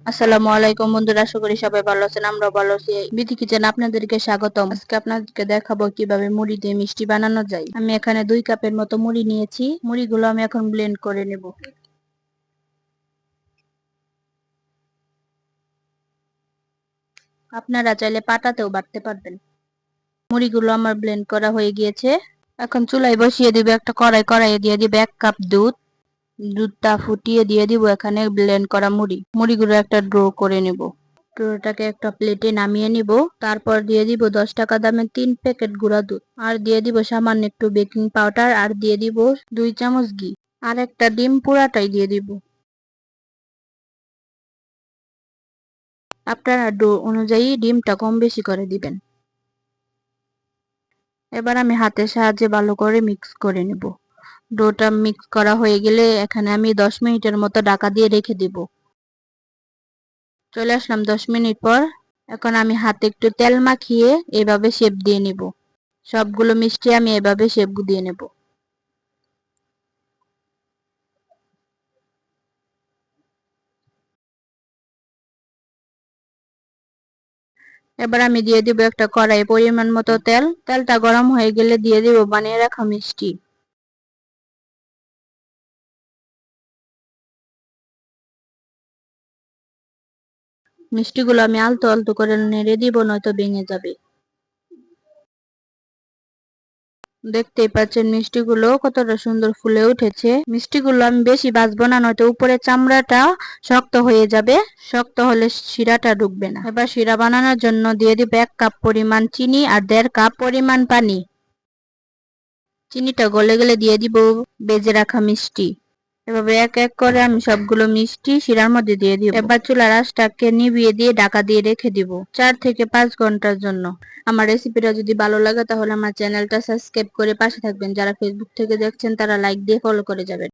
আসসালামু আলাইকুম বন্ধুরা, আশা করি সবাই ভালো আছেন। আমরা ভালো আছি। বিথি কিচেন আপনাদেরকে স্বাগতম। আজকে আপনাদেরকে দেখাবো কিভাবে মুড়ি দিয়ে মিষ্টি বানানো যায়। আমি এখানে 2 কাপের মতো মুড়ি নিয়েছি। মুড়িগুলো আমি এখন ব্লেন্ড করে নেব। আপনারা চাইলে পাটাতেও বাটতে পারবেন। মুড়িগুলো আমার ব্লেন্ড করা হয়ে গিয়েছে। এখন চুলায় বসিয়ে দিব একটা কড়াই। কড়াইয়ে দিয়ে দিব 1 কাপ দুধ। দুধটা ফুটিয়ে দিয়ে দিব এখানে ব্লেন্ড করা মুড়িগুলো একটা ড্র করে নেব। পুরোটাকে একটা প্লেটে নামিয়ে নিব। তারপর দিয়ে দিব 10 টাকা দামের 3 প্যাকেট গুঁড়া দুধ, আর দিয়ে দিব সামান্য একটু বেকিং পাউডার, আর দিয়ে দিব 2 চামচ ঘি, আর একটা ডিম পুরাটাই দিয়ে দিব। আপনারা ডো অনুযায়ী ডিমটা কম বেশি করে দিবেন। এবার আমি হাতের সাহায্যে ভালো করে মিক্স করে নেব। ডোটা মিক্স করা হয়ে গেলে এখানে আমি 10 মিনিটের মতো ঢাকা দিয়ে রেখে দিব। চলে আসলাম 10 মিনিট পর। এখন আমি হাতে একটু তেল মাখিয়ে এভাবে শেপ দিয়ে নিব। সবগুলো মিষ্টি আমি এভাবে শেপ দিয়ে নেব। এবার আমি দিয়ে দিব একটা কড়াই পরিমাণ মতো তেল। তেলটা গরম হয়ে গেলে দিয়ে দিব বানিয়ে রাখা মিষ্টি। মিষ্টিগুলো আমি আলতো আলতো করে নেড়ে দিব, নয়তো ভেঙে যাবে। দেখতেই পাচ্ছেন মিষ্টিগুলো কতটা সুন্দর ফুলে উঠেছে। মিষ্টিগুলো আমি বেশি ভাজবো না, নয়তো উপরে চামড়াটা শক্ত হয়ে যাবে। শক্ত হলে শিরাটা ঢুকবে না। এবার শিরা বানানোর জন্য দিয়ে দিব 1 কাপ পরিমাণ চিনি আর 1.5 কাপ পরিমাণ পানি। চিনিটা গলে গেলে দিয়ে দিব ভেজে রাখা মিষ্টি। এভাবে এক এক করে আমি সবগুলো মিষ্টি শিরার মধ্যে দিয়ে দিব। এবার চুলার আঁচটাকে নিভিয়ে দিয়ে ঢাকা দিয়ে রেখে দিব 4 থেকে 5 ঘন্টার জন্য। আমার রেসিপিটা যদি ভালো লাগে তাহলে আমার চ্যানেলটা সাবস্ক্রাইব করে পাশে থাকবেন। যারা ফেসবুক থেকে দেখছেন তারা লাইক দিয়ে ফলো করে যাবেন।